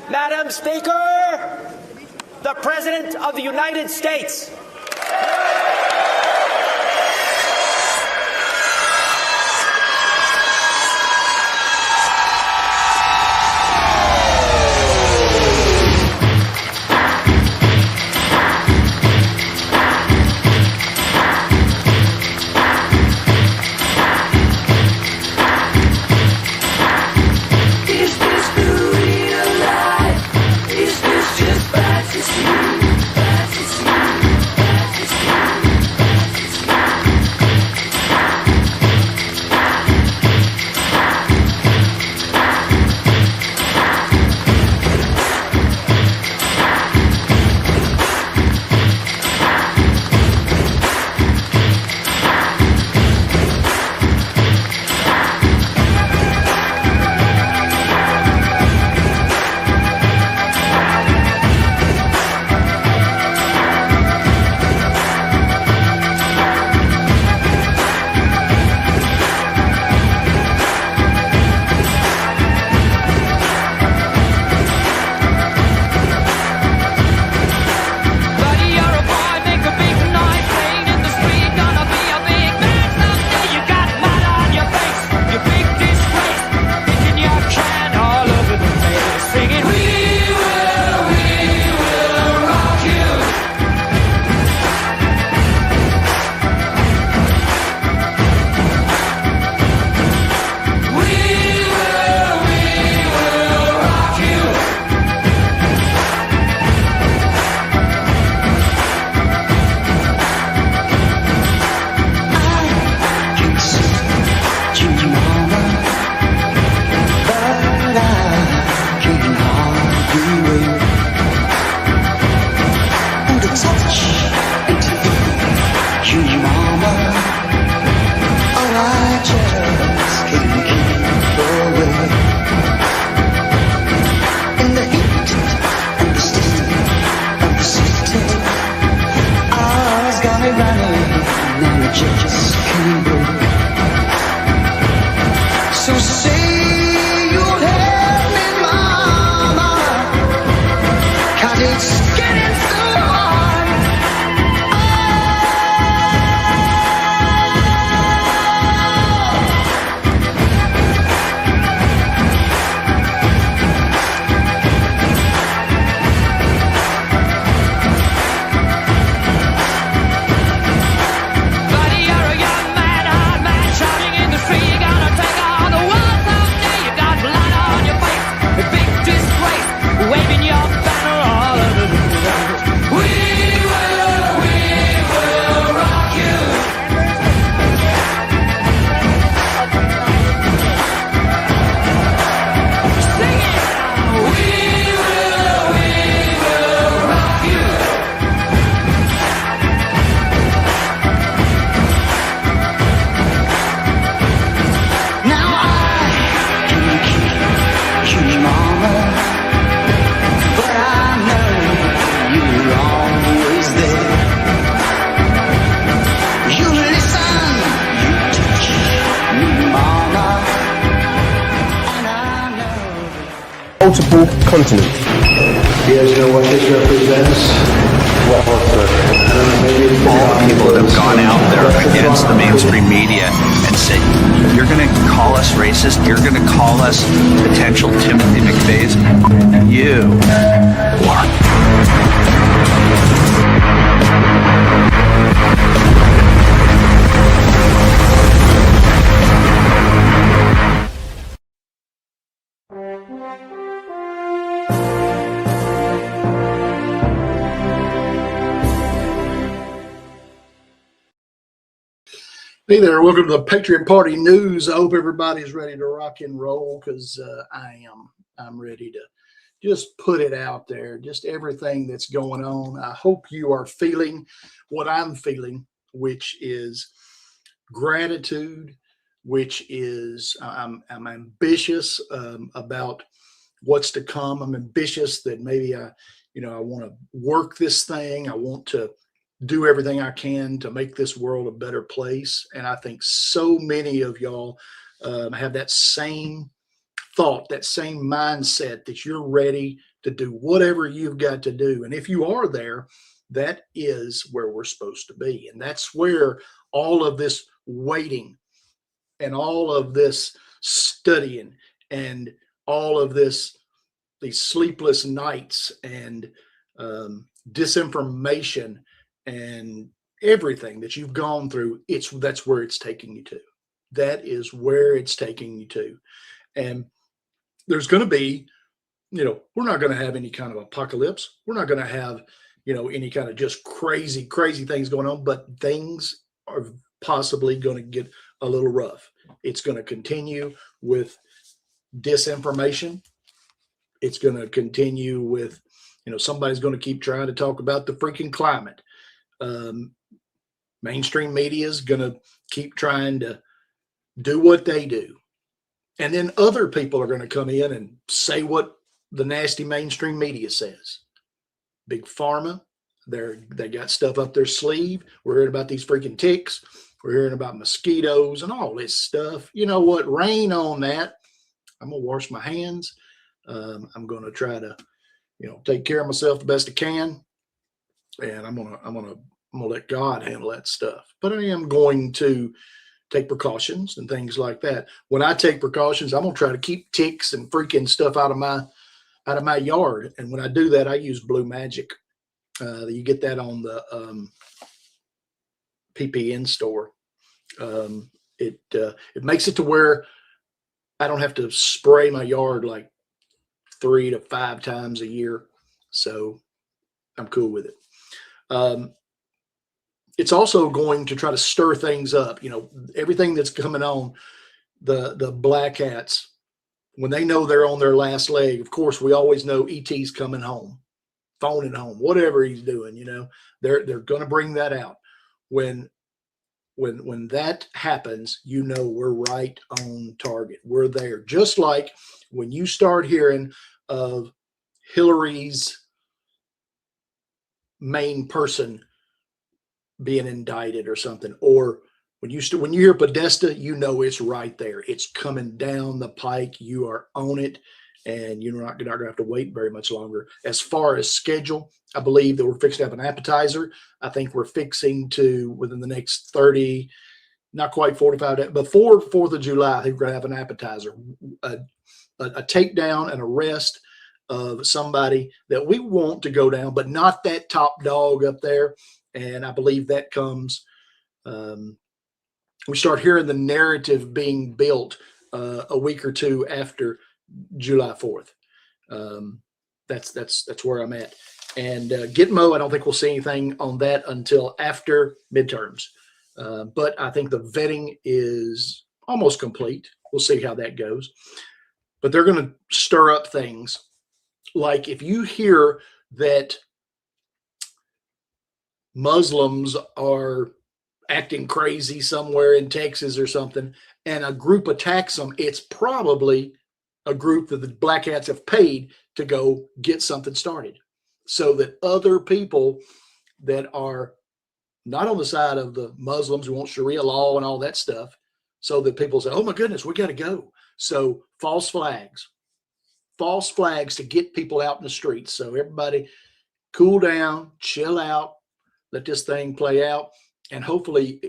Madam Speaker, the President of the United States. Multiple continents. You guys know what this represents? All the people that have gone out there against the mainstream media and said, you're going to call us racist, you're going to call us potential Timothy McVeighs, you are. Hey there, welcome to the Patriot Party News. I hope everybody's ready to rock and roll because I am. I'm ready to just put it out there, just everything that's going on. I hope you are feeling what I'm feeling, which is gratitude, which is I'm ambitious about what's to come. I'm ambitious that maybe I want to work this thing. I want to do everything I can to make this world a better place. And I think so many of y'all have that same thought, that same mindset that you're ready to do whatever you've got to do. And if you are there, that is where we're supposed to be. And that's where all of this waiting and all of this studying and all of these sleepless nights and disinformation and everything that you've gone through, that's where it's taking you to. That is where it's taking you to. And there's going to be, we're not going to have any kind of apocalypse. We're not going to have, any kind of just crazy things going on, but things are possibly going to get a little rough. It's going to continue with disinformation. It's going to continue with, somebody's going to keep trying to talk about the freaking climate. Mainstream media is going to keep trying to do what they do. And then other people are going to come in and say what the nasty mainstream media says. Big pharma, they got stuff up their sleeve. We're hearing about these freaking ticks. We're hearing about mosquitoes and all this stuff. You know what? Rain on that. I'm going to wash my hands. I'm going to try to, take care of myself the best I can. And I'm going to let God handle that stuff. But I am going to take precautions and things like that. When I take precautions, I'm going to try to keep ticks and freaking stuff out of my yard. And when I do that, I use Blue Magic. You get that on the PPN store. It makes it to where I don't have to spray my yard like 3 to 5 times a year. So I'm cool with it. It's also going to try to stir things up. Everything that's coming on, the black hats, when they know they're on their last leg, of course, we always know ET's coming home, phoning home, whatever he's doing, they're going to bring that out. When that happens, we're right on target. We're there. Just like when you start hearing of Hillary's main person being indicted or something, or when you hear Podesta, it's right there. It's coming down the pike. You are on it, and you're not going to have to wait very much longer. As far as schedule, I believe that we're fixing to have an appetizer. I think we're fixing to, within the next 30, not quite 45 days, before 4th of July, I think we're going to have an appetizer, a takedown, an arrest of somebody that we want to go down, but not that top dog up there. And I believe that comes, we start hearing the narrative being built a week or two after July 4th. That's where I'm at. And Gitmo, I don't think we'll see anything on that until after midterms. But I think the vetting is almost complete. We'll see how that goes. But they're going to stir up things. Like if you hear that Muslims are acting crazy somewhere in Texas or something, and a group attacks them, it's probably a group that the black hats have paid to go get something started, so that other people that are not on the side of the Muslims who want Sharia law and all that stuff, so that people say, oh my goodness, we got to go. So false flags to get people out in the streets. So everybody cool down, chill out, let this thing play out. And hopefully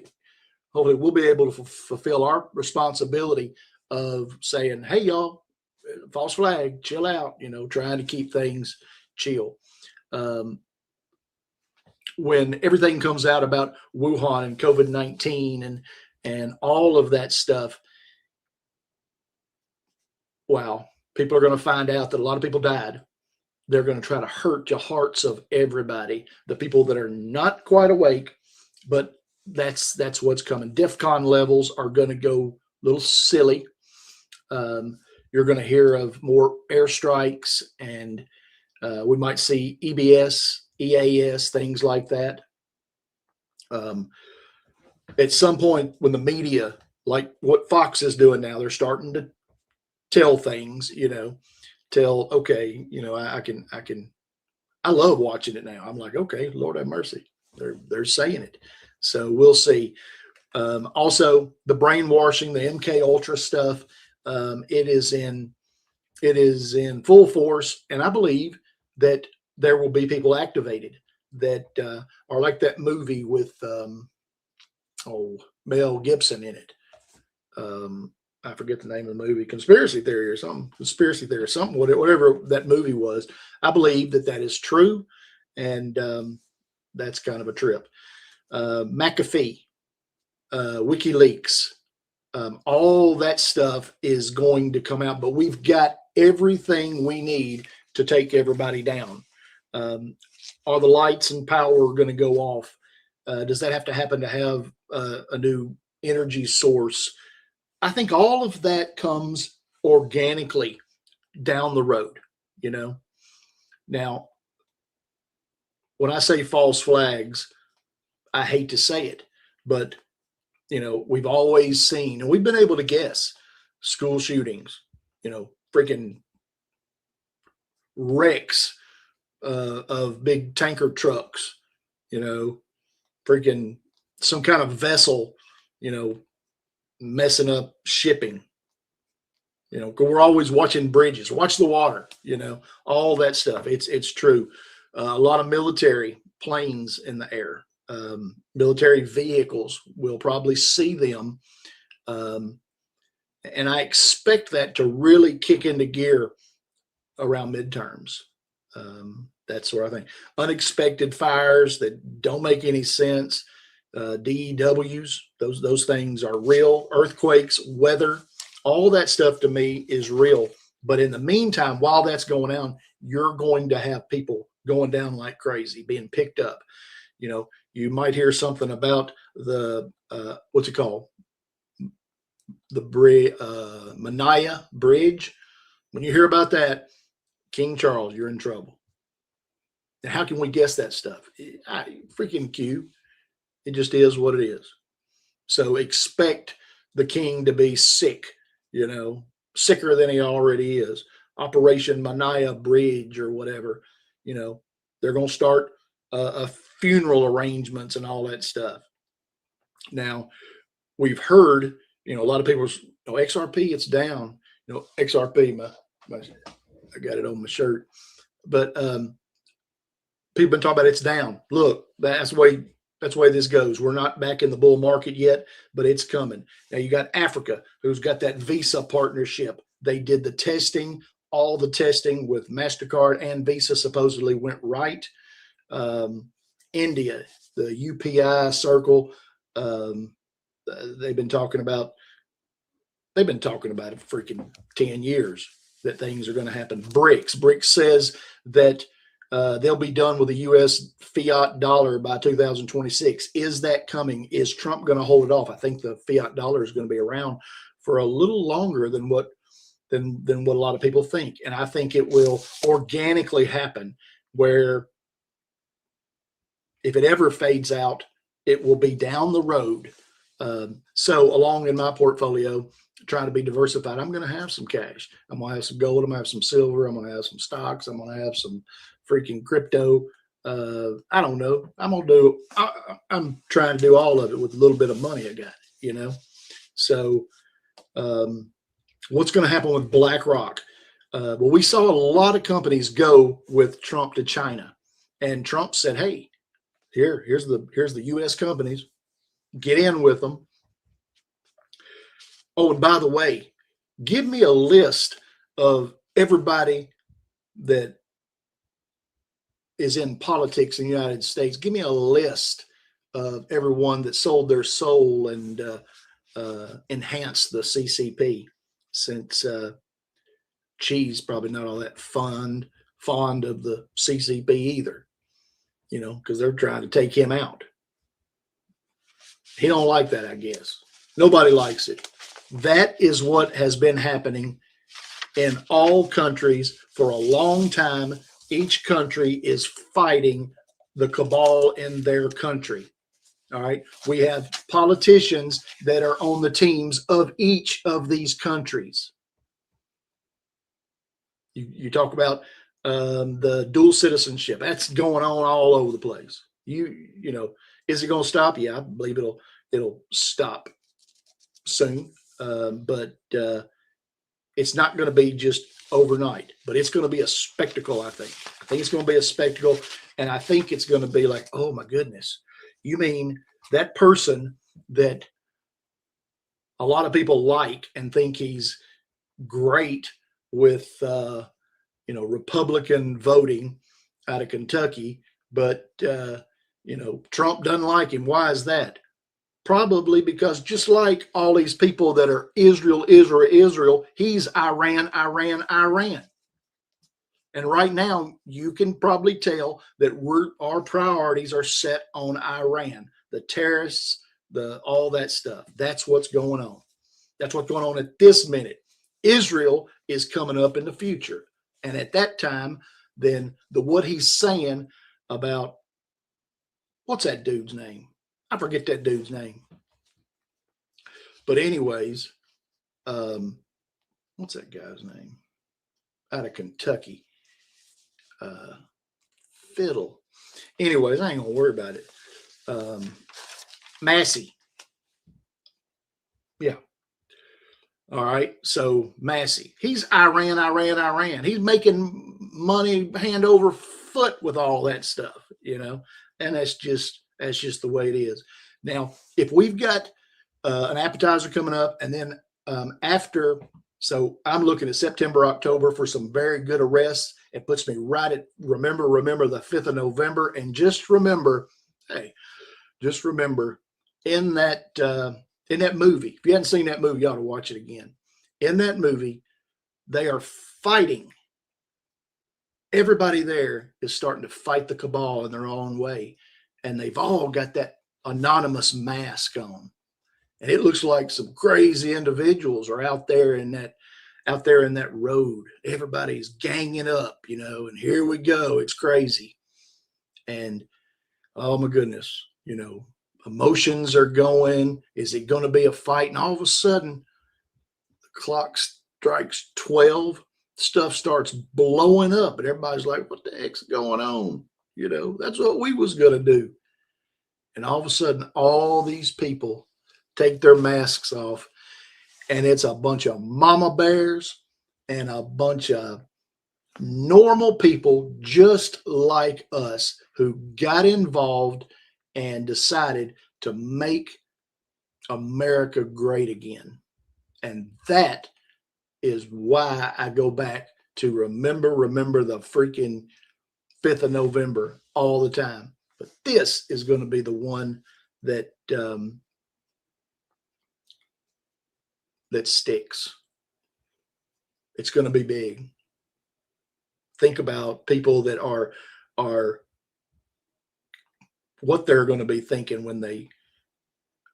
we'll be able to fulfill our responsibility of saying, hey, y'all, false flag, chill out, trying to keep things chill. When everything comes out about Wuhan and COVID-19 and all of that stuff, wow, people are going to find out that a lot of people died. They're going to try to hurt the hearts of everybody, the people that are not quite awake, but that's what's coming. DEFCON levels are going to go a little silly. You're going to hear of more airstrikes, and we might see EBS, EAS, things like that. At some point when the media, like what Fox is doing now, they're starting to tell things, okay, I love watching it now. I'm like, okay, Lord have mercy. They're saying it. So we'll see. Also the brainwashing, the MK Ultra stuff. It is in It is in full force, and I believe that there will be people activated that are like that movie with Mel Gibson in it. I forget the name of the movie, Conspiracy Theory or something, whatever that movie was. I believe that that is true, and that's kind of a trip. McAfee, WikiLeaks, all that stuff is going to come out, but we've got everything we need to take everybody down. Are the lights and power going to go off? Does that have to happen to have a new energy source? I think all of that comes organically down the road, you know. Now, when I say false flags, I hate to say it, but you know, we've always seen, and we've been able to guess school shootings, you know, freaking wrecks of big tanker trucks, you know, freaking some kind of vessel, you know, messing up shipping. You know, we're always watching bridges, watch the water, you know, all that stuff. It's true. A lot of military planes in the air, military vehicles. We'll probably see them. And I expect that to really kick into gear around midterms. That's what I think. Unexpected fires that don't make any sense. DEWs, those things are real. Earthquakes, weather, all that stuff to me is real. But in the meantime, while that's going on, you're going to have people going down like crazy, being picked up. You know, you might hear something about the what's it called? The Mania Bridge. When you hear about that, King Charles, you're in trouble. And how can we guess that stuff? Freaking Q. It just is what it is. So expect the king to be sick, you know, sicker than he already is. Operation Mania Bridge or whatever, you know, they're going to start a funeral arrangements and all that stuff. Now, we've heard, you know, a lot of people, you know, XRP, it's down. You know, XRP, I got it on my shirt. But people been talking about it's down. Look, that's the way this goes. We're not back in the bull market yet, but it's coming. Now you got Africa, who's got that Visa partnership. They did the testing. All the testing with MasterCard and Visa supposedly went right. India, the UPI circle, they've been talking about it for freaking 10 years that things are going to happen. BRICS says that they'll be done with the U.S. fiat dollar by 2026. Is that coming? Is Trump going to hold it off? I think the fiat dollar is going to be around for a little longer than what a lot of people think. And I think it will organically happen where if it ever fades out, it will be down the road. So along in my portfolio, trying to be diversified, I'm going to have some cash. I'm going to have some gold. I'm going to have some silver. I'm going to have some stocks. I'm going to have some freaking crypto. I don't know. I'm trying to do all of it with a little bit of money I got, you know? So what's going to happen with BlackRock? Well, we saw a lot of companies go with Trump to China, and Trump said, hey, here's the U.S. companies, get in with them. Oh, and by the way, give me a list of everybody that is in politics in the United States. Give me a list of everyone that sold their soul and enhanced the CCP, since Xi's probably not all that fond of the CCP either, you know, because they're trying to take him out. He don't like that, I guess. Nobody likes it. That is what has been happening in all countries for a long time. Each country is fighting the cabal in their country. All right. We have politicians that are on the teams of each of these countries. You talk about the dual citizenship. That's going on all over the place. You know, is it going to stop? Yeah, I believe it'll stop soon. But It's not going to be just overnight, but it's going to be a spectacle. I think it's going to be a spectacle. And I think it's going to be like, oh my goodness, you mean that person that a lot of people like and think he's great with, Republican voting out of Kentucky, but, Trump doesn't like him. Why is that? Probably because just like all these people that are Israel, he's Iran. And right now, you can probably tell that our priorities are set on Iran, the terrorists, all that stuff. That's what's going on. That's what's going on at this minute. Israel is coming up in the future. And at that time, then what he's saying about, what's that dude's name? I forget that dude's name. But anyways, what's that guy's name? Out of Kentucky. Fiddle. Anyways, I ain't gonna worry about it. Massey. Yeah. All right. So Massey, he's Iran. He's making money hand over foot with all that stuff, and that's just the way it is. Now, if we've got an appetizer coming up, and then after, so I'm looking at September, October for some very good arrests. It puts me right at remember the 5th of November, and just remember in that movie, if you hadn't seen that movie, you ought to watch it again. In that movie, they are fighting. Everybody there is starting to fight the cabal in their own way, and they've all got that anonymous mask on, and it looks like some crazy individuals are out there in that road. Everybody's ganging up, and here we go. It's crazy. And oh my goodness, emotions are going. Is it going to be a fight? And all of a sudden, the clock strikes 12. Stuff starts blowing up, and everybody's like, what the heck's going on? That's what we was going to do. And all of a sudden, all these people take their masks off, and it's a bunch of mama bears and a bunch of normal people just like us who got involved and decided to make America great again. And that is why I go back to remember the freaking 5th of November all the time. But this is going to be the one that that sticks. It's going to be big. Think about people that are what they're going to be thinking when they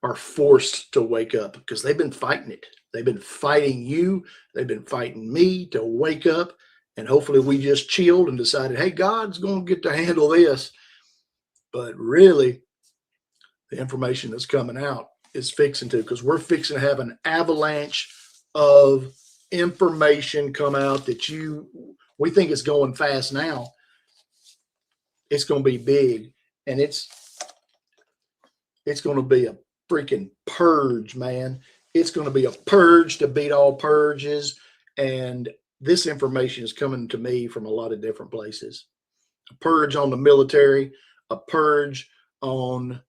are forced to wake up, because they've been fighting it. They've been fighting you. They've been fighting me to wake up. And hopefully we just chilled and decided, hey, God's going to get to handle this. But really, the information that's coming out is fixing to, because we're fixing to have an avalanche of information come out that we think it's going fast now. It's going to be big, and it's going to be a freaking purge, man. It's going to be a purge to beat all purges. And this information is coming to me from a lot of different places. A purge on the military, a purge on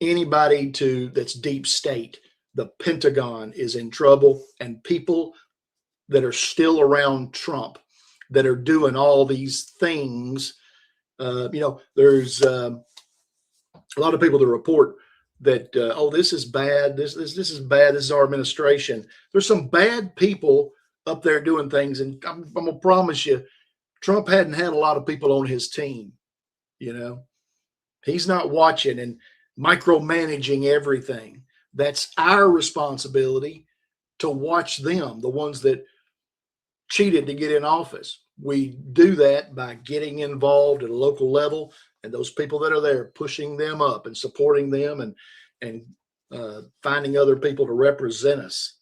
anybody that's deep state. The Pentagon is in trouble, and people that are still around Trump that are doing all these things. There's a lot of people that report that, this is bad. This is bad. This is our administration. There's some bad people up there doing things. And I'm going to promise you, Trump hadn't had a lot of people on his team. He's not watching and micromanaging everything. That's our responsibility to watch them, the ones that cheated to get in office. We do that by getting involved at a local level, and those people that are there, pushing them up and supporting them, and finding other people to represent us.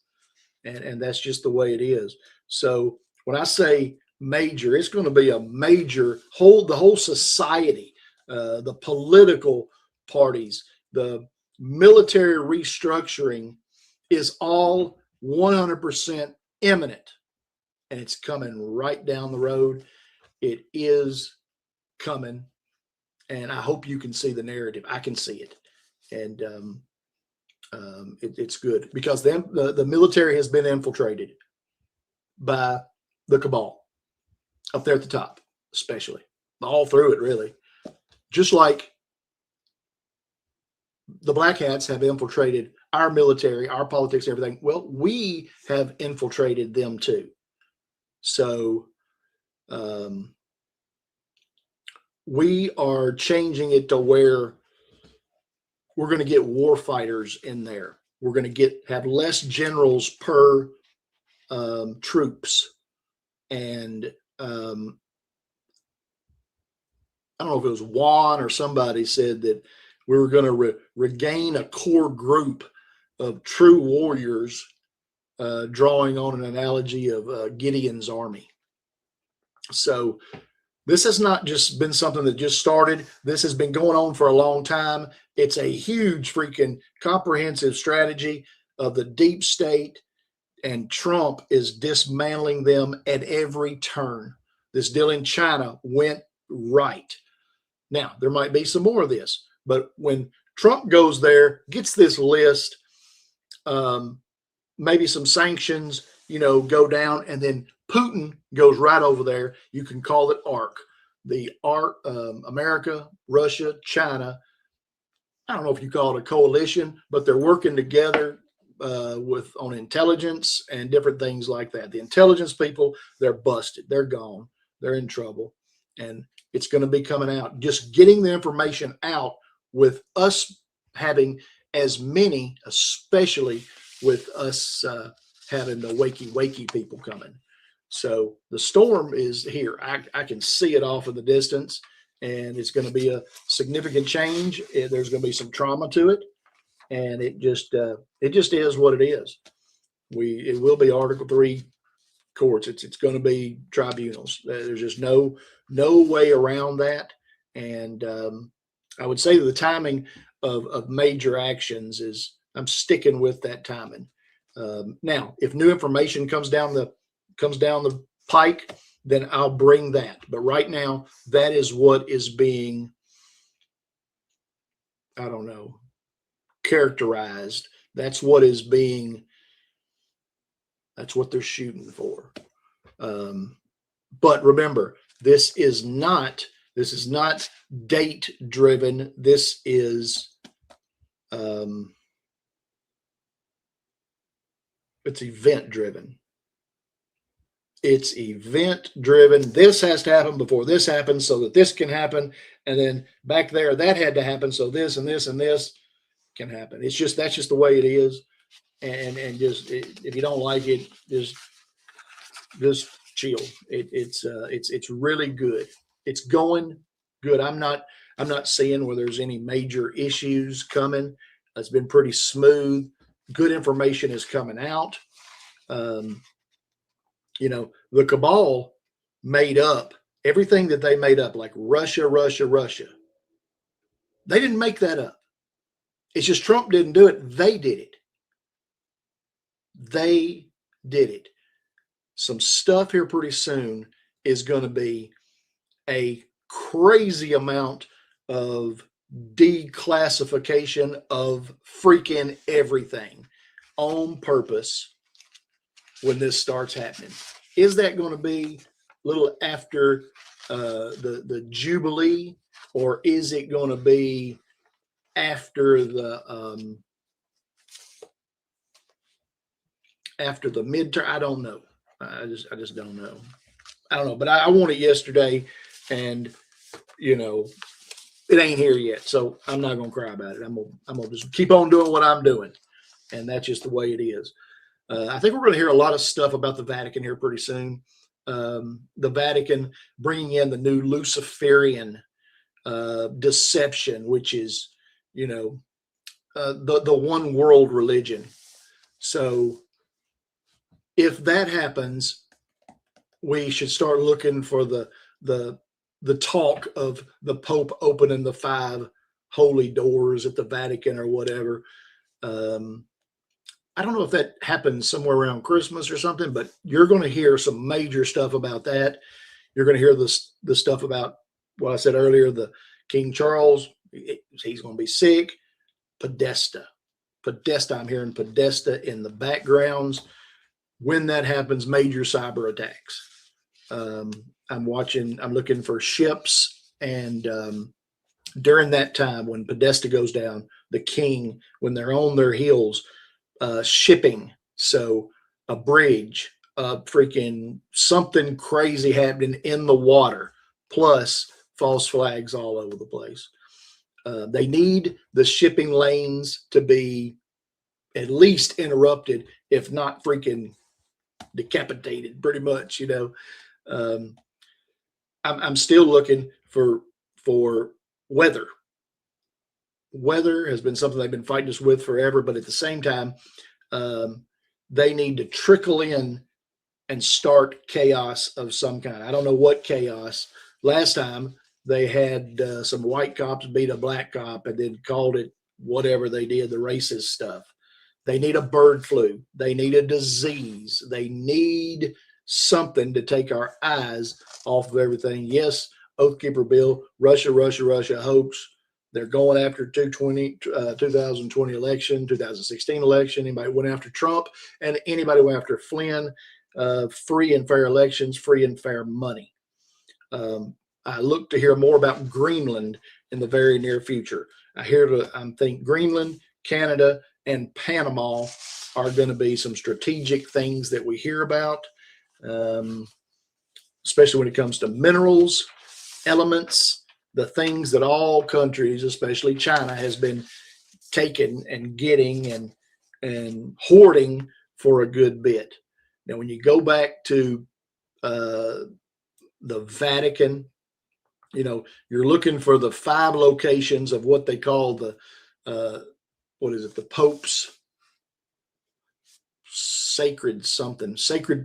And that's just the way it is. So when I say major, it's going to be a major the whole society, the political parties, the military restructuring is all 100% imminent, and it's coming right down the road. It is coming, and I hope you can see the narrative. I can see it, and it's good because the military has been infiltrated by the cabal up there at the top, especially all through it, really. Just like the black hats have infiltrated our military, our politics, everything. Well, we have infiltrated them too. So we are changing it to where we're going to get war fighters in there. We're going to have less generals per troops. And I don't know if it was Juan or somebody said that we were going to regain a core group of true warriors, drawing on an analogy of Gideon's army. So this has not just been something that just started. This has been going on for a long time. It's a huge freaking comprehensive strategy of the deep state, and Trump is dismantling them at every turn. This deal in China went right. Now, there might be some more of this, but when Trump goes there, gets this list, maybe some sanctions, go down, and then Putin goes right over there. You can call it ARC, the ARC, America, Russia, China. I don't know if you call it a coalition, but they're working together on intelligence and different things like that. The intelligence people, they're busted. They're gone. They're in trouble. And it's going to be coming out. Just getting the information out with us having as many, especially with us having the wakey people coming. So the storm is here. I can see it off in the distance, and it's going to be a significant change. There's going to be some trauma to it, and it just is what it is. It will be Article 3 courts. It's going to be tribunals. There's just no way around that. And I would say the timing of major actions is I'm sticking with that timing. Now, if new information comes down the pike, then I'll bring that. But right now, that is what is being, I don't know, characterized. That's what they're shooting for. But remember, this is not date driven. This is it's event driven. It's event driven. This has to happen before this happens so that this can happen. And then back there, that had to happen so this and this and this can happen. That's just the way it is. And if you don't like it, just chill. It's really good. It's going good. I'm not seeing where there's any major issues coming. It's been pretty smooth. Good information is coming out. The cabal made up everything that they made up, like Russia. They didn't make that up. It's just Trump didn't do it. They did it. They did it. Some stuff here pretty soon is going to be a crazy amount of declassification of freaking everything on purpose when this starts happening. Is that going to be a little after the Jubilee, or is it going to be after the midterm? I don't know. I just don't know. I don't know, but I want it yesterday, and it ain't here yet, so I'm not gonna cry about it. I'm gonna just keep on doing what I'm doing, and that's just the way it is. I think we're going to hear a lot of stuff about the Vatican here pretty soon. The Vatican bringing in the new Luciferian deception, which is, the one world religion. So if that happens, we should start looking for the talk of the Pope opening the 5 holy doors at the Vatican or whatever. I don't know if that happens somewhere around Christmas or something, but you're going to hear some major stuff about that. You're going to hear the stuff about what I said earlier, the King Charles, he's going to be sick. Podesta. I'm hearing Podesta in the backgrounds. When that happens, major cyber attacks. I'm looking for ships, and during that time when Podesta goes down, the king, when they're on their heels, shipping, so a bridge, freaking something crazy happening in the water, plus false flags all over the place. They need the shipping lanes to be at least interrupted, if not freaking decapitated, pretty much. I'm still looking for weather. Weather has been something they've been fighting us with forever, but at the same time, they need to trickle in and start chaos of some kind. I don't know what chaos. Last time they had some white cops beat a black cop and then called it whatever they did, the racist stuff. They need a bird flu. They need a disease. They need something to take our eyes off of everything. Yes, Oathkeeper Bill, Russia hoax. They're going after 2020 election, 2016 election. Anybody went after Trump, and anybody went after Flynn. Free and fair elections, free and fair money. I look to hear more about Greenland in the very near future. I think Greenland, Canada, and Panama are going to be some strategic things that we hear about, especially when it comes to minerals, elements, the things that all countries, especially China, has been taking and getting and hoarding for a good bit. Now, when you go back to the Vatican, you're looking for the 5 locations of what they call the the Pope's sacred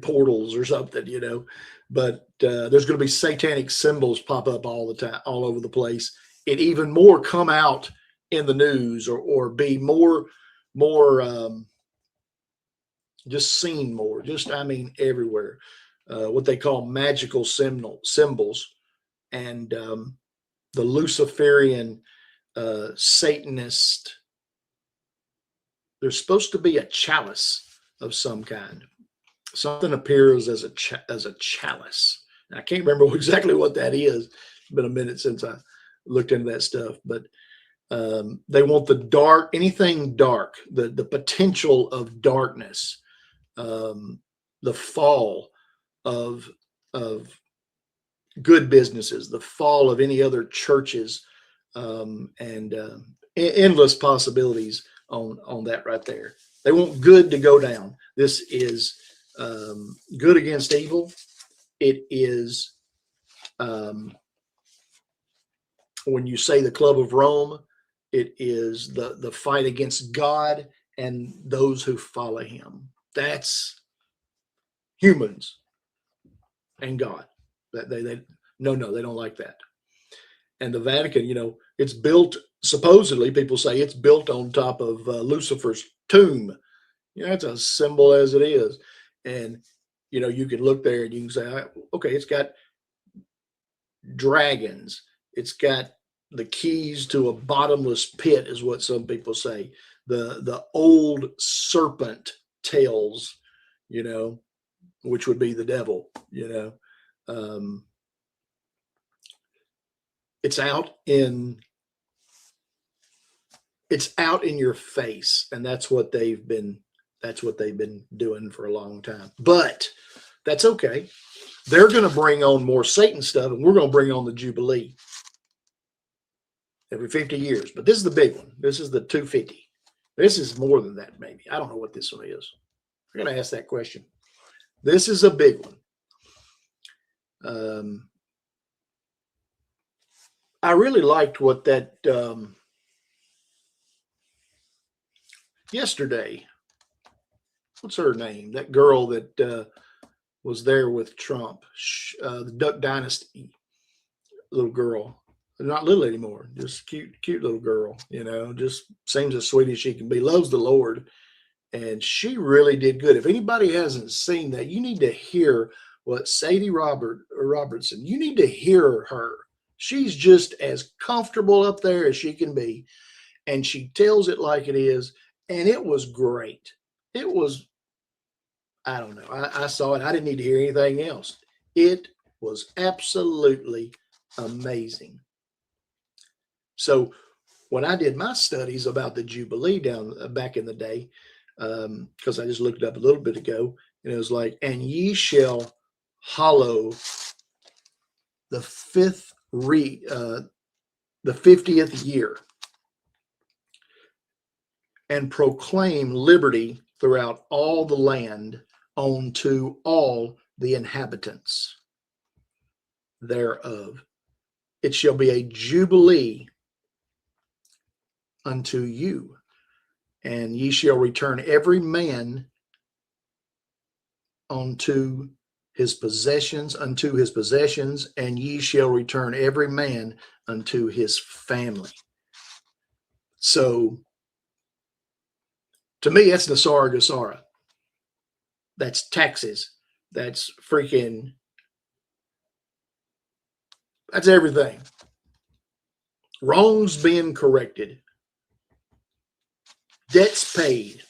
portals or something, but there's going to be satanic symbols pop up all the time, all over the place. It even more come out in the news or be more just seen more, everywhere. What they call magical symbols, and the Luciferian Satanist. There's supposed to be a chalice of some kind. Something appears as a chalice. And I can't remember exactly what that is. It's been a minute since I looked into that stuff, but they want the dark, anything dark, the potential of darkness, the fall of good businesses, the fall of any other churches, and endless possibilities on that right there. They want good to go down. This is good against evil. It is, when you say the Club of Rome, it is the fight against God and those who follow him. That's humans and God. They don't like that. And the Vatican, it's built, supposedly people say it's built on top of Lucifer's tomb. It's a symbol as it is. And, you can look there and you can say, okay, it's got dragons. It's got the keys to a bottomless pit is what some people say. The old serpent tails, which would be the devil, it's out in your face, and that's what they've been doing for a long time. But that's okay. They're going to bring on more Satan stuff, and we're going to bring on the Jubilee every 50 years. But this is the big one. This is the 250. This is more than that, maybe. I don't know what this one is. I'm going to ask that question. This is a big one. I really liked what that yesterday. What's her name? That girl that was there with Trump, the Duck Dynasty little girl. Not little anymore, just cute little girl. Just seems as sweet as she can be. Loves the Lord, And she really did good. If anybody hasn't seen that, you need to hear what Sadie Robertson, you need to hear her. She's just as comfortable up there as she can be. And she tells it like it is. And it was great. It was, I don't know. I saw it. I didn't need to hear anything else. It was absolutely amazing. So when I did my studies about the Jubilee back in the day, because I just looked it up a little bit ago, and it was like, and ye shall hallow the 50th year, and proclaim liberty throughout all the land unto all the inhabitants thereof. It shall be a jubilee unto you, and ye shall return every man unto his possessions, and ye shall return every man unto his family. So, to me, that's Nasara Gasara. That's taxes. That's freaking, that's everything. Wrongs being corrected. Debts paid.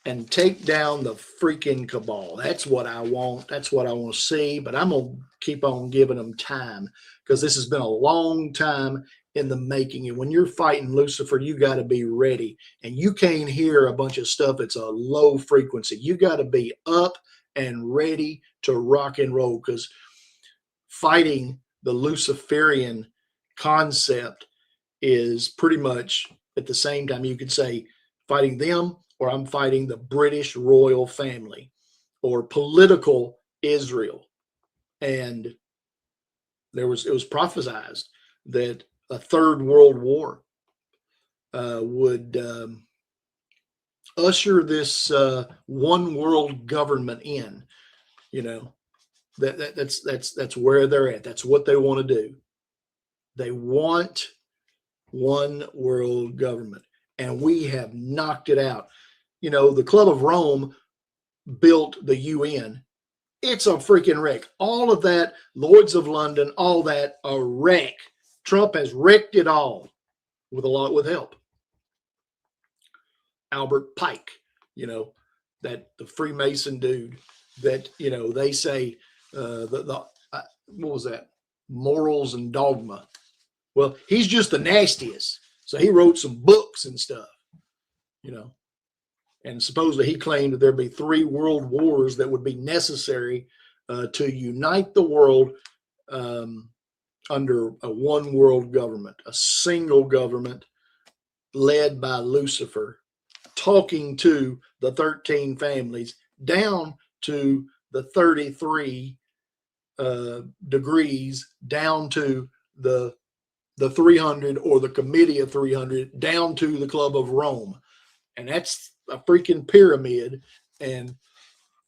And take down the freaking cabal. That's what I want. That's what I want to see. But I'm going to keep on giving them time, because this has been a long time in the making. And when you're fighting Lucifer, you got to be ready. And you can't hear a bunch of stuff that's a low frequency. You got to be up and ready to rock and roll, because fighting the Luciferian concept is pretty much at the same time. You could say fighting them, or I'm fighting the British royal family, or political Israel. And it was prophesied that a third world war would usher this one world government in. You know, that's where they're at. That's what they want to do. They want one world government, and we have knocked it out. You know, the Club of Rome built the UN. It's a freaking wreck. All of that, Lloyd's of London, all that, a wreck. Trump has wrecked it all with help. Albert Pike, you know, that the Freemason dude that, you know, they say what was that? Morals and dogma. Well, he's just the nastiest. So he wrote some books and stuff, you know. And supposedly he claimed that there'd be 3 world wars that would be necessary to unite the world under a one world government, a single government led by Lucifer, talking to the 13 families down to the 33 degrees, down to the 300, or the Committee of 300, down to the Club of Rome. And that's a freaking pyramid, and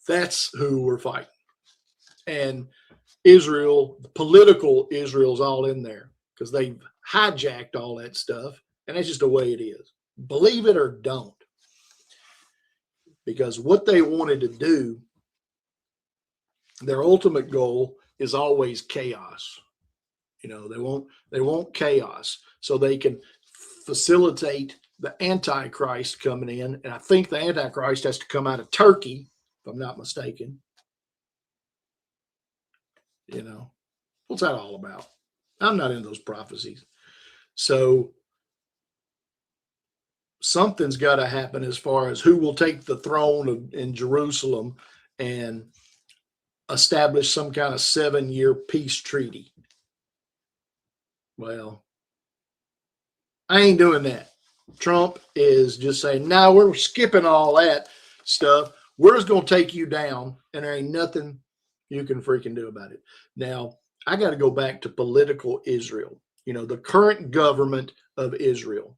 that's who we're fighting. And Israel, political Israel's all in there, because they've hijacked all that stuff, and that's just the way it is. Believe it or don't. Because what they wanted to do, their ultimate goal is always chaos. You know, they want chaos so they can facilitate the Antichrist coming in. And I think the Antichrist has to come out of Turkey, if I'm not mistaken. You know, what's that all about? I'm not in those prophecies. So something's got to happen as far as who will take the throne in Jerusalem and establish some kind of 7-year peace treaty. Well, I ain't doing that. Trump is just saying, no, we're skipping all that stuff. We're just going to take you down, and there ain't nothing you can freaking do about it. Now, I got to go back to political Israel, you know, the current government of Israel.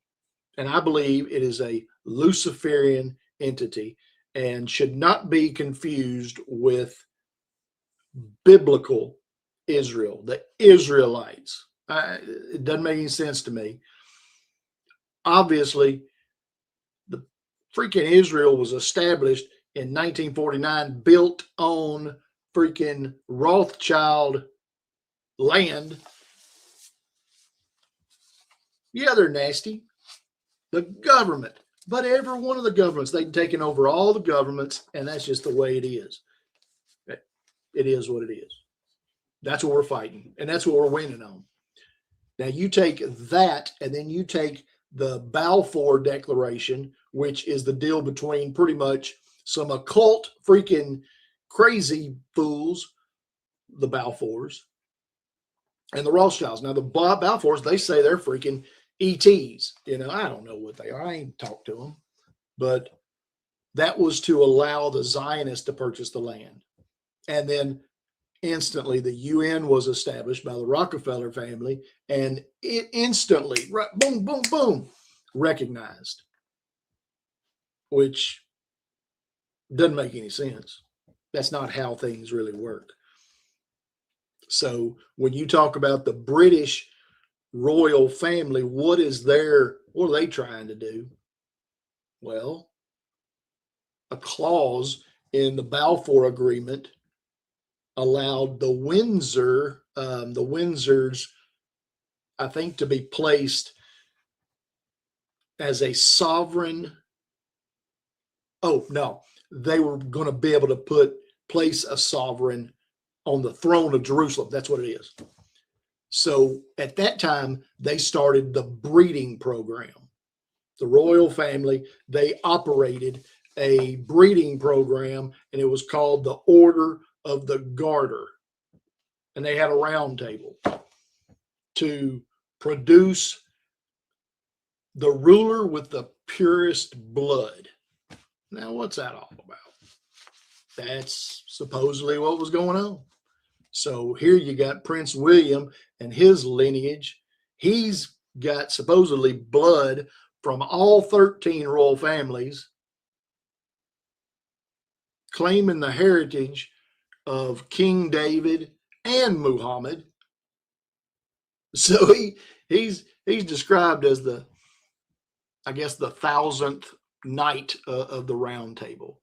And I believe it is a Luciferian entity and should not be confused with biblical Israel, the Israelites. It doesn't make any sense to me. Obviously, the freaking Israel was established in 1949, built on freaking Rothschild land. Yeah, they're nasty. The government, but every one of the governments, they've taken over all the governments, and that's just the way it is. It is what it is. That's what we're fighting, and that's what we're winning on. Now, you take that, and then you take the Balfour Declaration, which is the deal between pretty much some occult freaking crazy fools, the Balfours, and the Rothschilds. Now, the Balfours, they say they're freaking ETs. You know, I don't know what they are. I ain't talked to them. But that was to allow the Zionists to purchase the land. And then instantly the UN was established by the Rockefeller family, and it instantly, right, boom, boom, boom, recognized, which doesn't make any sense. That's not how things really work. So when you talk about the British royal family, what are they trying to do? Well, a clause in the Balfour Agreement allowed the Windsors, I think, to be placed as a sovereign. Oh, no, they were going to be able to place a sovereign on the throne of Jerusalem. That's what it is. So at that time, they started the breeding program. The royal family, they operated a breeding program, and it was called the Order of the Garter. And they had a round table to produce the ruler with the purest blood. Now, what's that all about? That's supposedly what was going on. So here you got Prince William and his lineage. He's got supposedly blood from all 13 royal families, claiming the heritage of King David and Muhammad. So he's described as the 1,000th knight of the round table.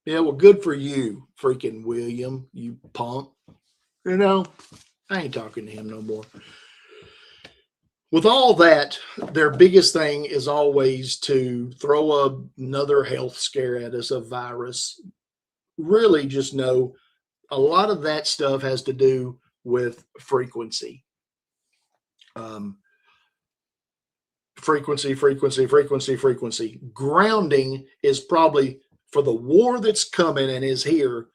Yeah, well, good for you, freaking William, you punk. You know, I ain't talking to him no more. With all that, their biggest thing is always to throw another health scare at us, a virus. Really just know a lot of that stuff has to do with frequency. Frequency. Grounding is probably, for the war that's coming and is here,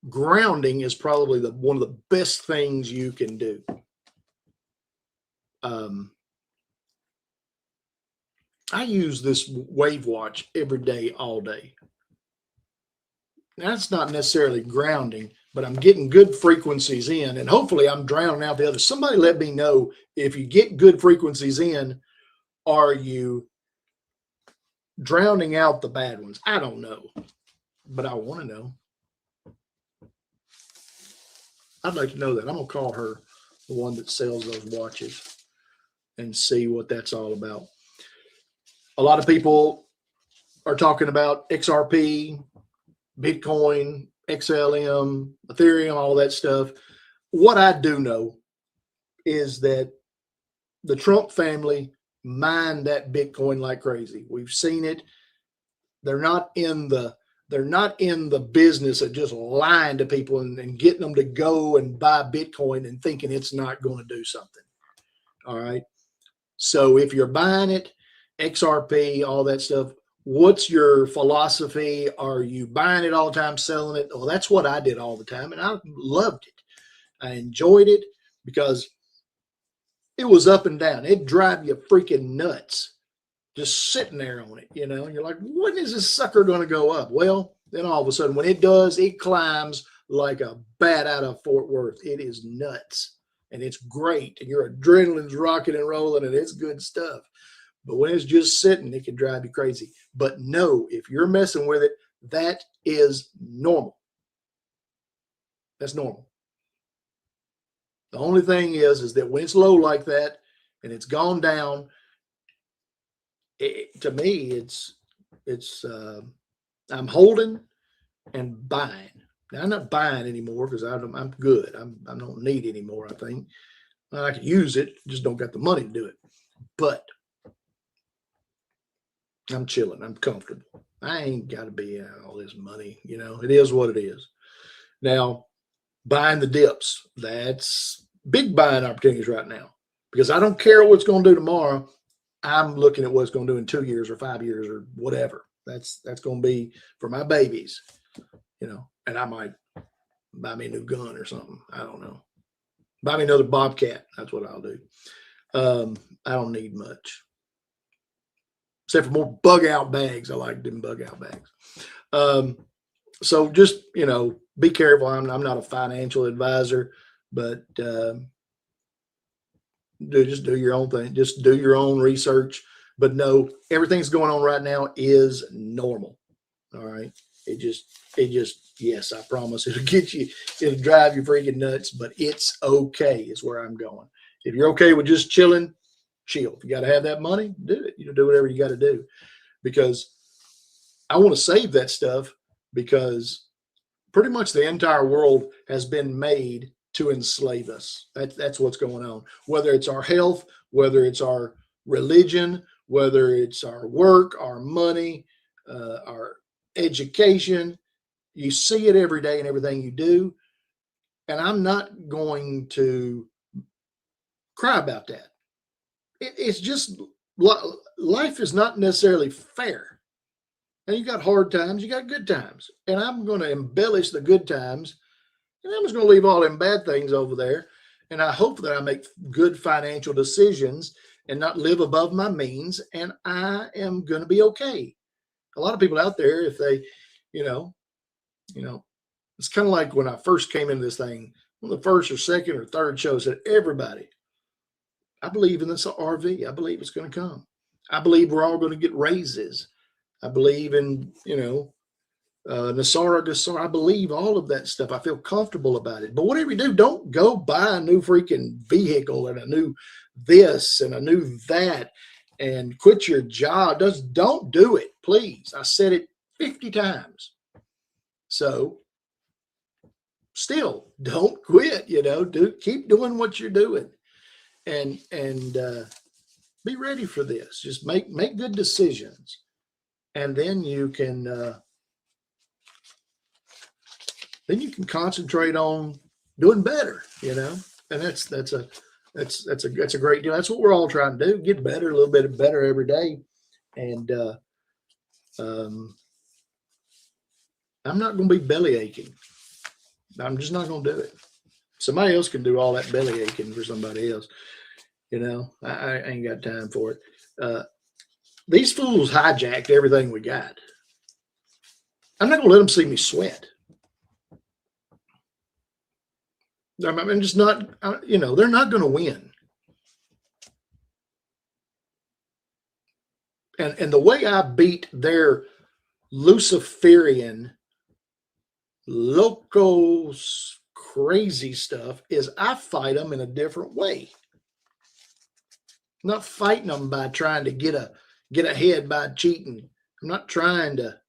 grounding is probably one of the best things you can do. I use this wave watch every day, all day. That's not necessarily grounding, but I'm getting good frequencies in, and hopefully I'm drowning out the others. Somebody let me know, if you get good frequencies in, are you drowning out the bad ones? I don't know, but I want to know. I'd like to know that. I'm going to call her, the one that sells those watches, and see what that's all about. A lot of people are talking about XRP, Bitcoin, XLM, Ethereum, all that stuff. What I do know is that the Trump family mine that Bitcoin like crazy. We've seen it. They're not in the business of just lying to people and getting them to go and buy Bitcoin and thinking it's not going to do something. All right. So if you're buying it, XRP, all that stuff, what's your philosophy? Are you buying it all the time, selling it? Well, that's what I did all the time, and I loved it. I enjoyed it because it was up and down. It'd drive you freaking nuts just sitting there on it, you know, and you're like, when is this sucker going to go up? Well, then all of a sudden, when it does, it climbs like a bat out of Fort Worth. It is nuts, and it's great, and your adrenaline's rocking and rolling, and it's good stuff. But when it's just sitting, it can drive you crazy. But no, if you're messing with it, that is normal. That's normal. The only thing is that when it's low like that and it's gone down, to me, it's I'm holding and buying. Now, I'm not buying anymore because I'm good. I don't need any more. I think I can use it, just don't got the money to do it. But I'm chilling. I'm comfortable. I ain't got to be all this money. It is what it is. Now, buying the dips, that's big buying opportunities right now because I don't care what it's going to do tomorrow. I'm looking at what it's going to do in 2 years or 5 years or whatever. That's going to be for my babies, and I might buy me a new gun or something. I don't know. Buy me another Bobcat. That's what I'll do. I don't need much. Except for more bug out bags. I like them bug out bags. So just, be careful. I'm not a financial advisor, but just do your own thing. Just do your own research. But no, everything's going on right now is normal. All right. It just, yes, I promise it'll drive you freaking nuts, but it's okay is where I'm going. If you're okay with just chilling, chill. If you got to have that money, do it. Do whatever you got to do, because I want to save that stuff, because pretty much the entire world has been made to enslave us. That's what's going on. Whether it's our health, whether it's our religion, whether it's our work, our money, our education, you see it every day in everything you do. And I'm not going to cry about that. It's just life is not necessarily fair. And you got hard times, you got good times. And I'm going to embellish the good times, and I'm just going to leave all them bad things over there. And I hope that I make good financial decisions and not live above my means. And I am going to be okay. A lot of people out there, if they, it's kind of like when I first came into this thing, one of the first or second or third shows said, everybody, I believe in this RV. I believe it's going to come. I believe we're all going to get raises. I believe in, Nasara Gasar. I believe all of that stuff. I feel comfortable about it. But whatever you do, don't go buy a new freaking vehicle and a new this and a new that and quit your job. Don't do it, please. I said it 50 times. So still don't quit, keep doing what you're doing and be ready for this. Just make good decisions. And then you can concentrate on doing better, and that's a great deal. That's what we're all trying to do, get better, a little bit better every day. And I'm not going to be belly aching. I'm just not going to do it. Somebody else can do all that belly aching for somebody else. I ain't got time for it. These fools hijacked everything we got. I'm not going to let them see me sweat. I'm just not, they're not going to win. And the way I beat their Luciferian, locos, crazy stuff is I fight them in a different way. I'm not fighting them by trying to get ahead by cheating. I'm not trying to,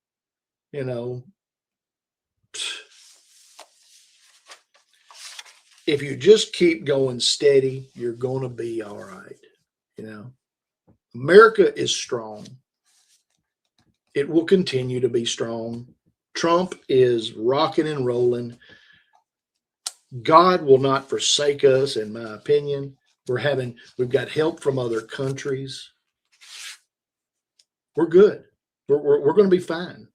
if you just keep going steady, you're going to be all right. America is strong. It will continue to be strong. Trump is rocking and rolling. God will not forsake us, in my opinion. We've got help from other countries. We're good. We're going to be fine.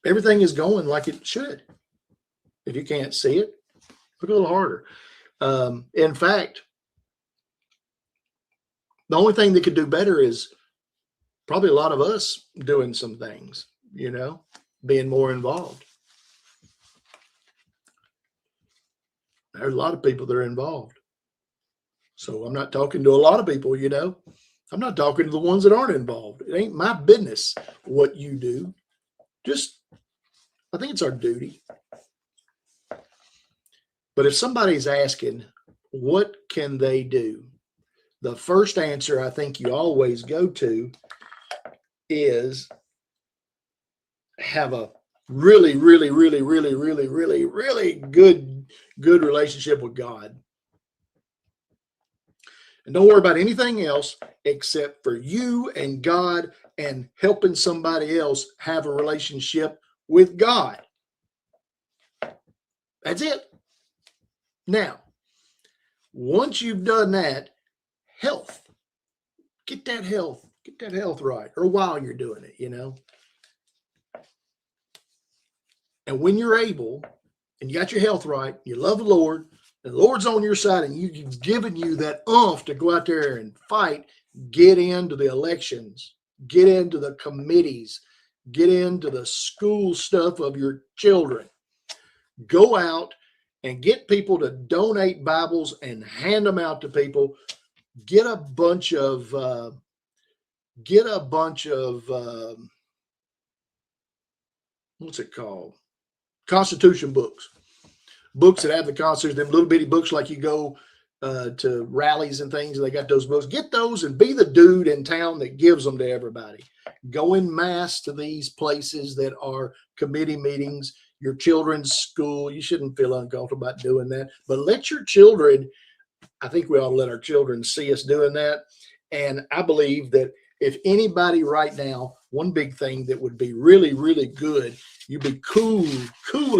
Everything is going like it should. If you can't see it, look a little harder. In fact, the only thing that could do better is probably a lot of us doing some things, being more involved. There's a lot of people that are involved. So I'm not talking to a lot of people, I'm not talking to the ones that aren't involved. It ain't my business what you do. I think it's our duty. But if somebody's asking, what can they do? the first answer I think you always go to is have a really, really, really, really, really, really, really good relationship with God. And don't worry about anything else except for you and God and helping somebody else have a relationship with God. That's it. Now, once you've done that, health. Get that health right, or while you're doing it, you know. And when you're able and you got your health right, you love the Lord, and the Lord's on your side, and He's given you that oomph to go out there and fight, get into the elections, get into the committees, get into the school stuff of your children. Go out and get people to donate Bibles and hand them out to people. Get a bunch of what's it called? Constitution books that have the Constitution, them little bitty books like you go to rallies and things, and they got those books. Get those and be the dude in town that gives them to everybody. Go en masse to these places that are committee meetings, your children's school. You shouldn't feel uncomfortable about doing that, but let your children, I think we ought to let our children see us doing that. And I believe that if anybody right now, one big thing that would be really, really good, you'd be cool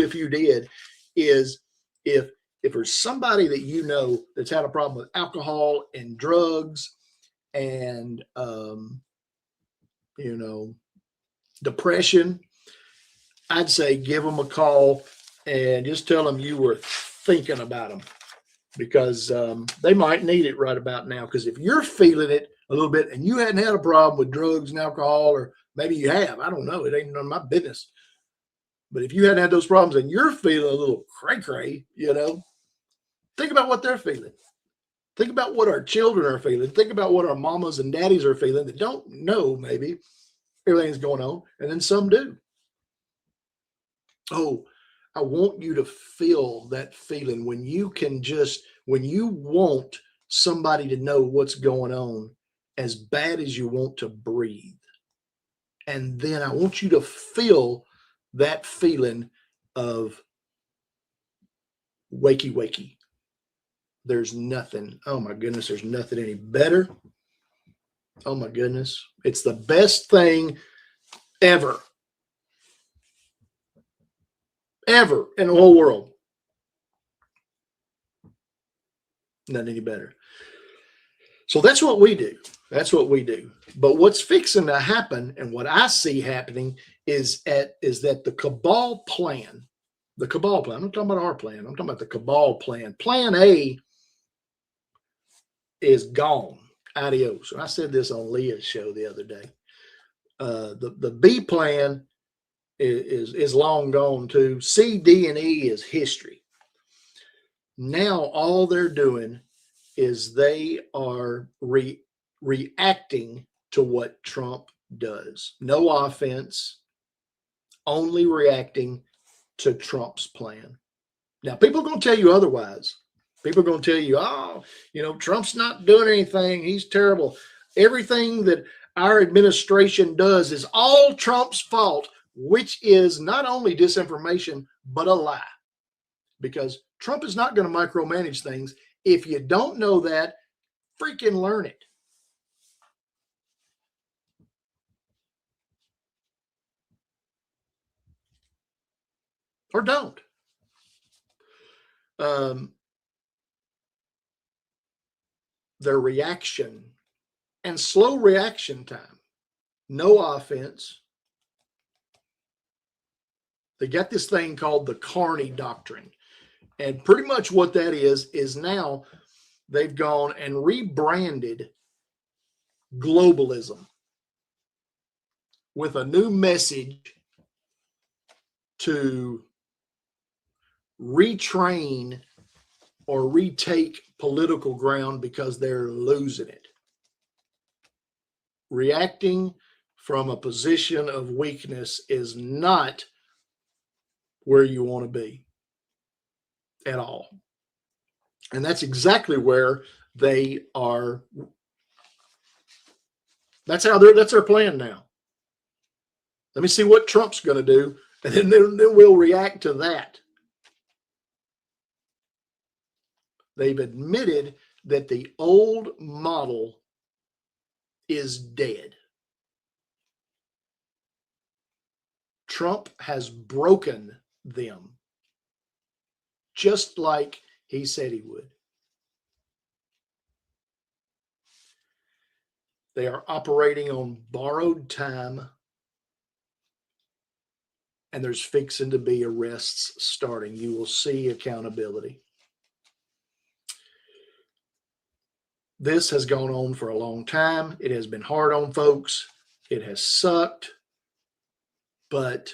if you did, is if there's somebody that you know that's had a problem with alcohol and drugs and depression, I'd say give them a call and just tell them you were thinking about them, because they might need it right about now. Because if you're feeling it a little bit and you hadn't had a problem with drugs and alcohol, or maybe you have, I don't know, it ain't none of my business. But if you hadn't had those problems and you're feeling a little cray-cray, think about what they're feeling. Think about what our children are feeling. Think about what our mamas and daddies are feeling that don't know maybe everything's going on, and then some do. Oh, I want you to feel that feeling when you want somebody to know what's going on as bad as you want to breathe. And then I want you to feel that feeling of wakey, wakey. There's nothing. Oh my goodness, there's nothing any better. Oh my goodness. It's the best thing ever in the whole world. Not any better. So that's what we do. But what's fixing to happen, and what I see happening, is that the cabal plan, I'm not talking about our plan. I'm talking about the cabal plan. Plan A is gone. Adios. I said this on Leah's show the other day. The B plan is long gone too. C, D, and E is history. Now all they're doing is they are reacting to what Trump does. No offense, only reacting to Trump's plan. Now, people are going to tell you otherwise. People are going to tell you, Trump's not doing anything. He's terrible. Everything that our administration does is all Trump's fault, which is not only disinformation, but a lie. Because Trump is not going to micromanage things. If you don't know that, freaking learn it. Or don't. Their reaction and slow reaction time. No offense. They got this thing called the Carney Doctrine. And pretty much what that is now they've gone and rebranded globalism with a new message to retrain or retake political ground because they're losing it. Reacting from a position of weakness is not where you want to be at all. And that's exactly where They are, that's their plan now. Let me see what Trump's going to do, and then we'll react to that. They've admitted that the old model is dead. Trump has broken them, just like he said he would. They are operating on borrowed time, and there's fixing to be arrests starting. You will see accountability. This has gone on for a long time. It has been hard on folks. It has sucked, but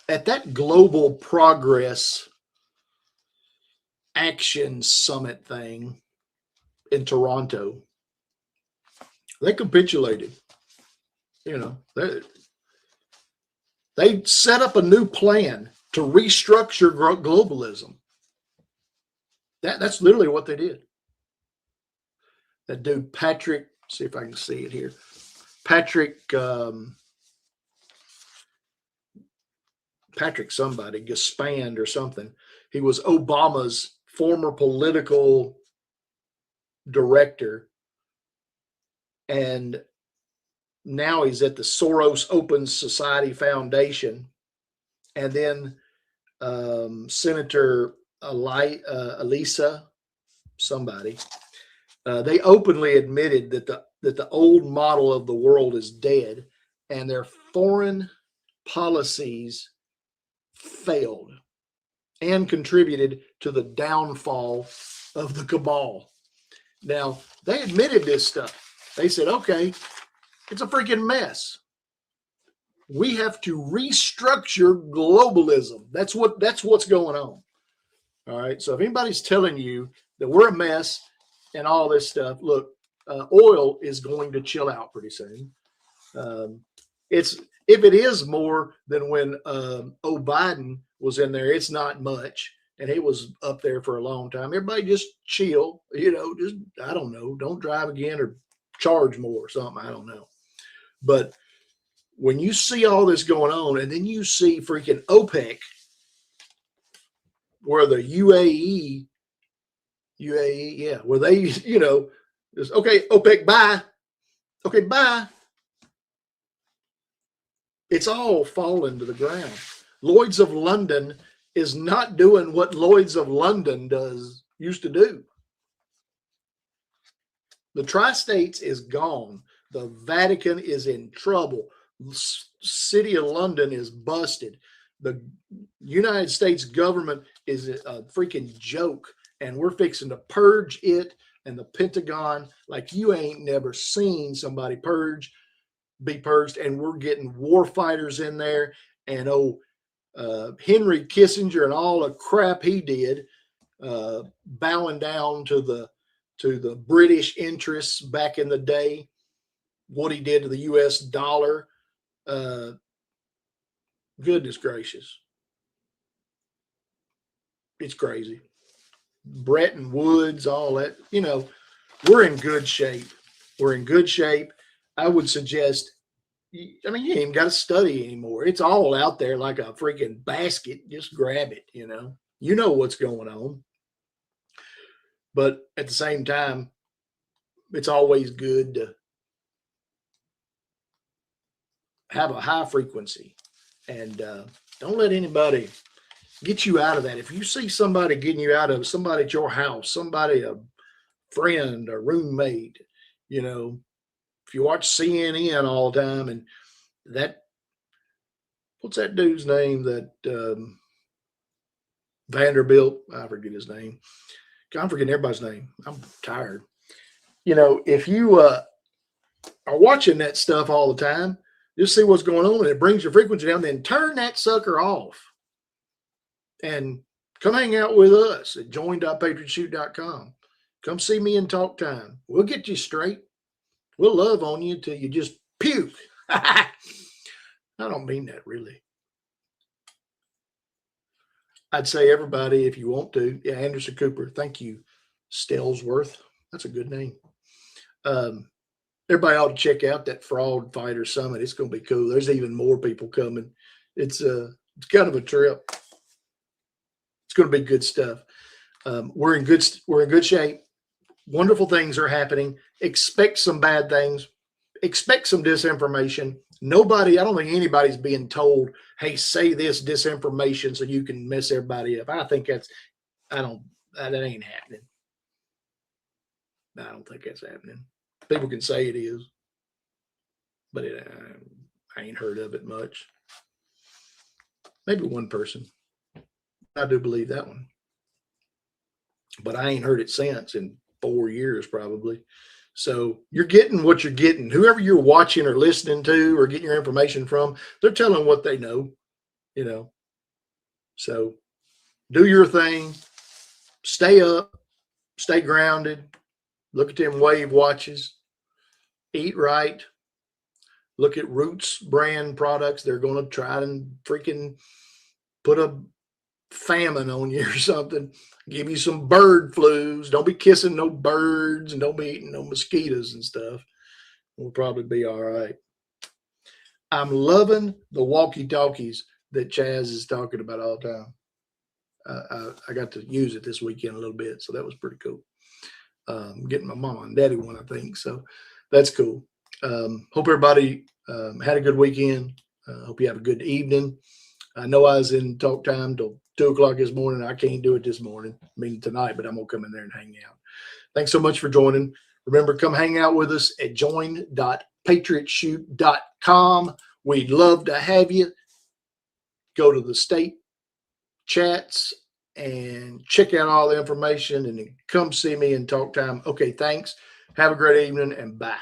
at that Global Progress Action Summit thing in Toronto, they capitulated. You know, they set up a new plan to restructure globalism. That's literally what they did. That dude, Patrick, see if I can see it here. Patrick somebody, Gaspand or something. He was Obama's former political director. And now he's at the Soros Open Society Foundation. And then Senator Elisa, somebody, they openly admitted that the old model of the world is dead, and their foreign policies failed and contributed to the downfall of the cabal. Now, they admitted this stuff. They said, okay, it's a freaking mess. We have to restructure globalism. That's what's going on. All right. So if anybody's telling you that we're a mess and all this stuff, look, oil is going to chill out pretty soon. If it is more than when Biden was in there, it's not much, and it was up there for a long time. Everybody just chill, just, I don't know, don't drive again or charge more or something. I don't know. But when you see all this going on, and then you see freaking OPEC, where the UAE, yeah, where they, just, okay, OPEC, bye. Okay, bye. It's all fallen to the ground. Lloyd's of London is not doing what Lloyd's of London used to do. The Tri-States is gone. The Vatican is in trouble. City of London is busted. The United States government is a freaking joke, and we're fixing to purge it and the Pentagon like you ain't never seen somebody be purged, and we're getting war fighters in there, and Henry Kissinger and all the crap he did, bowing down to the British interests back in the day, what he did to the US dollar. Goodness gracious. It's crazy. Bretton Woods, all that, we're in good shape. We're in good shape. I would suggest, you ain't even got to study anymore. It's all out there like a freaking basket. Just grab it, You know what's going on. But at the same time, it's always good to have a high frequency, and don't let anybody get you out of that. If you see somebody getting you out of somebody at your house, somebody, a friend, a roommate, if you watch CNN all the time, and what's that dude's name? That Vanderbilt, I forget his name. I'm forgetting everybody's name. I'm tired. If you are watching that stuff all the time, just see what's going on, and it brings your frequency down, then turn that sucker off and come hang out with us at join.patriotshoot.com. Come see me in talk time. We'll get you straight. We'll love on you until you just puke. I don't mean that really. I'd say everybody, if you want to. Yeah, Anderson Cooper. Thank you, Stellsworth. That's a good name. Everybody ought to check out that Fraud Fighter Summit. It's going to be cool. There's even more people coming. It's kind of a trip. It's going to be good stuff. We're in good shape. Wonderful things are happening. Expect some bad things. Expect some disinformation. I don't think anybody's being told, hey, say this disinformation so you can mess everybody up. I think that ain't happening. I don't think that's happening. People can say it is, but I ain't heard of it much. Maybe one person. I do believe that one. But I ain't heard it since in 4 years probably. So you're getting what you're getting. Whoever you're watching or listening to or getting your information from, they're telling what they know, So do your thing. Stay up. Stay grounded. Look at them wave watches. Eat right. Look at Roots brand products. They're going to try and freaking put a famine on you or something. Give you some bird flus. Don't be kissing no birds and don't be eating no mosquitoes and stuff. We'll probably be all right. I'm loving the walkie-talkies that Chaz is talking about all the time. I got to use it this weekend a little bit, so that was pretty cool. Getting my mama and daddy one, I think. So that's cool. Hope everybody had a good weekend. Hope you have a good evening. I know I was in talk time till 2 o'clock this morning. I can't do it this morning, tonight, but I'm going to come in there and hang out. Thanks so much for joining. Remember, come hang out with us at join.patriotshoot.com. We'd love to have you. Go to the state chats and check out all the information and then come see me in talk time. Okay, thanks. Have a great evening and bye.